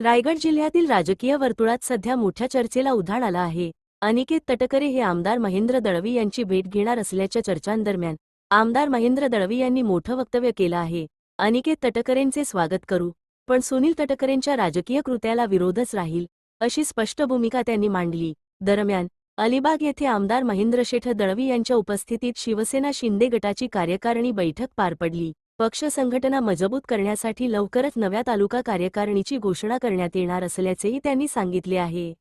रायगड जिल्ह्यातील राजकीय वर्तुळात सध्या मोठ्या चर्चेला उधाण आलं आहे। अनिकेत तटकरे हे आमदार महेंद्र दळवी यांची भेट घेणार असल्याच्या चर्चांदरम्यान आमदार महेंद्र दळवी यांनी मोठं वक्तव्य केलं आहे। अनिकेत तटकरेंचे स्वागत करू, पण सुनील तटकरेंच्या राजकीय कृत्याला विरोधच राहील, अशी स्पष्ट भूमिका त्यांनी मांडली। दरम्यान अलिबाग येथे आमदार महेंद्रशेठ दळवी यांच्या उपस्थितीत शिवसेना शिंदे गटाची कार्यकारिणी बैठक पार पडली। पक्ष संघटना मजबूत करण्यासाठी लवकरच नव्या तालुका कार्यकारिणीची घोषणा करण्यात येणार असल्याचेही त्यांनी सांगितले आहे।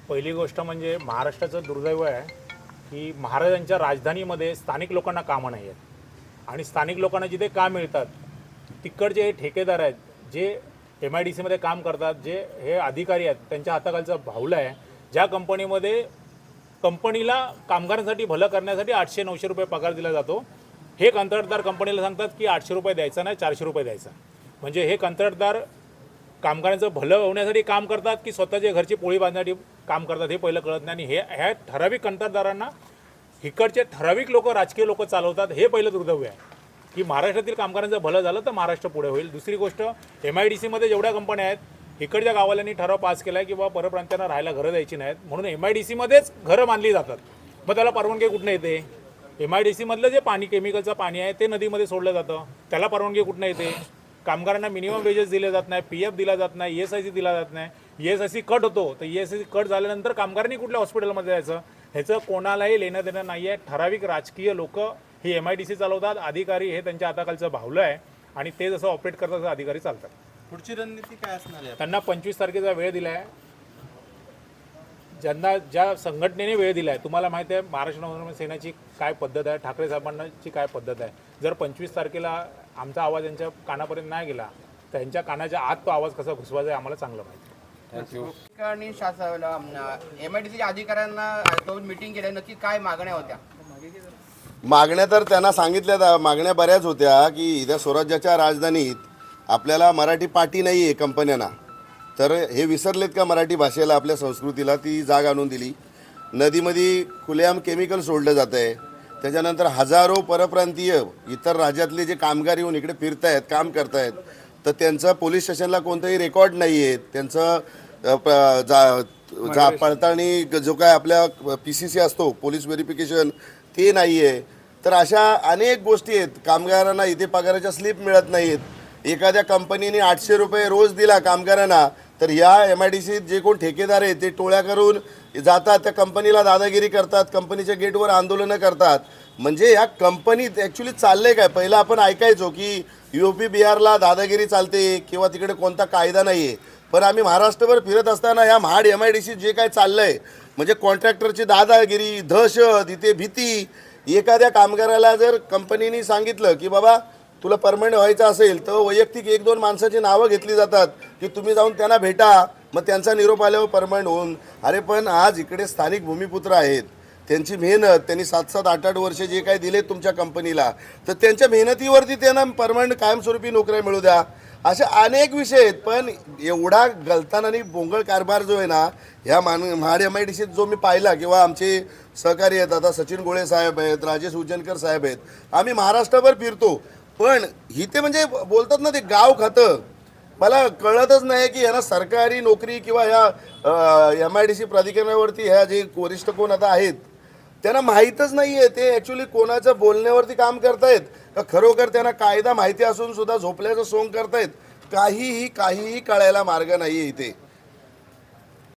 पहिली गोष्ट म्हणजे महाराष्ट्राचं दुर्दैव आहे की महाराजांच्या राजधानीमध्ये स्थानिक लोकांना कामं नाही आहेत आणि स्थानिक लोकांना जिथे काम मिळतात तिकडचे हे ठेकेदार आहेत, जे MIDCमध्ये काम करतात, जे हे अधिकारी आहेत, त्यांच्या हाताखालचा भावला आहे। ज्या कंपनीमध्ये कंपनीला कामगारांसाठी भलं करण्यासाठी 800-900 रुपये पगार दिला जातो, हे कंत्राटदार कंपनीला सांगतात की 800 रुपये द्यायचा नाही, 400 रुपये द्यायचा। म्हणजे हे कंत्राटदार कामगारांचं भलं होण्यासाठी काम करतात की स्वतःच्या घरची पोळी बांधण्यासाठी काम करतात हे पहिलं कळत नाही। आणि ह्या ठराविक कंत्राटदारांना इकडचे ठराविक लोक, राजकीय लोक चालवतात, हे पहिलं दुर्दैव आहे की महाराष्ट्रातील कामगारांचं भलं झालं तर महाराष्ट्र पुढे होईल। दुसरी गोष्ट, MIDCमध्ये जेवढ्या कंपन्या आहेत, इकडच्या गावाल्यांनी ठराव पास केला आहे की बाबा परप्रांतांना राहायला घरं द्यायची नाहीत, म्हणून MIDCमध्येच घरं बांधली जातात। मग त्याला परवानगी कुठनं येते? MIDCमधलं जे पाणी, केमिकलचं पाणी आहे ते नदीमध्ये सोडलं जातं, त्याला परवानगी कुठनं येते? कामगारांना मिनिमम वेजेस दिले जात नाही, PF दिला जात नाही, ESIC दिला जात नाही, ESIC कट होतो, तर ESIC कट झाल्यानंतर कामगारांनी कुठल्या हॉस्पिटलमध्ये जायचं ह्याचं कोणालाही लेणं देणं नाही आहे। ठराविक राजकीय लोक ही MIDC चालवतात, अधिकारी हे त्यांच्या हाताखालचं भावलं आहे आणि ते जसं ऑपरेट करतात तसं अधिकारी चालतात। पुढची रणनीती काय असणार आहे? त्यांना 25 तारखेचा वेळ दिला आहे, ज्यांना ज्या संघटनेने वेळ दिला आहे। तुम्हाला माहिती आहे महाराष्ट्र नवनिर्माण सेनेची काय पद्धत आहे, ठाकरे साहेबांची काय पद्धत आहे। जर 25 तारखेला आमचा आवाज यांच्या कानापर्यंत नाही गेला तर यांच्या कानाच्या आत तो आवाज कसा घुसवायचा आहे आम्हाला चांगलं माहिती आहे। थँक्यू। आणि MIDC अधिकाऱ्यांना मीटिंग केल्या, नक्की काय मागण्या होत्या? मागण्या तर त्यांना सांगितल्या, मागण्या बऱ्याच होत्या की इथं स्वराज्याच्या राजधानीत आपल्याला मराठी पाटी नाही आहे कंपन्यांना, तर हे विसरलेत का मराठी भाषेला, आपल्या संस्कृतीला ती जाग आणून दिली। नदीमध्ये खुलेआम केमिकल सोडलं जातं आहे, त्याच्यानंतर हजारो परप्रांतीय इतर राज्यातले जे कामगार येऊन इकडे फिरत आहेत, काम करत आहेत, तर त्यांचं पोलीस स्टेशनला कोणतंही रेकॉर्ड नाही आहे, त्यांचं पडताळणी जो काय आपल्या PCC असतो, पोलीस व्हेरिफिकेशन, ते नाही आहे। तर अशा अनेक गोष्टी आहेत। कामगारांना इथे पगाराच्या स्लिप मिळत नाहीत। एखाद्या कंपनीने 800 रुपये रोज दिला कामगारांना, तर ह्या MIDC जे कोण ठेकेदार आहेत ते टोळ्या करून जातात, त्या कंपनीला दादागिरी करतात, कंपनीच्या गेटवर आंदोलनं करतात। म्हणजे ह्या कंपनीत ॲक्च्युली चाललंय काय? पहिलं आपण ऐकायचो की UP बिहारला दादागिरी चालते किंवा तिकडे कोणता कायदा नाही आहे, पण आम्ही महाराष्ट्रभर फिरत असताना ह्या महाड MIDC जे काय चाललंय, म्हणजे कॉन्ट्रॅक्टरची दादागिरी, दहशत, इथे भीती। एखाद्या कामगाराला जर कंपनीने सांगितलं की बाबा तुला परमनंट व्हायचं असेल तर वैयक्तिक 1-2 माणसाची नावं घेतली जातात की तुम्ही जाऊन त्यांना भेटा, मग त्यांचा निरोप आल्यावर परमनंट होऊन। अरे पण आज इकडे स्थानिक भूमिपुत्र आहेत, त्यांची मेहनत, त्यांनी 7-7, 8-8 वर्ष जे काय दिले तुमच्या कंपनीला, तर त्यांच्या मेहनतीवरती त्यांना परमनंट कायमस्वरूपी नोकऱ्या मिळू द्या। असे अनेक विषय आहेत, पण एवढा गलतान आणि बोंगळ कारभार जो आहे ना ह्या महाड MIDCत जो मी पाहिला, किंवा आमचे सहकारी आहेत, आता सचिन गोळे साहेब आहेत, राजेश उज्जनकर साहेब आहेत, आम्ही महाराष्ट्रभर फिरतो, पण इथे म्हणजे बोलतात ना ते गाव खातं। मला कळतच नाही की यांना सरकारी नोकरी किंवा ह्या MIDC प्राधिकरणावरती ह्या जे वरिष्ठ कोण आता आहेत त्यांना माहीतच नाही आहे ते ॲक्च्युली कोणाचं बोलण्यावरती काम करतायत का खरोखर त्यांना कायदा माहिती असून सुद्धा झोपल्याचं सोंग करतायत। काहीही कळायला मार्ग नाही आहे इथे।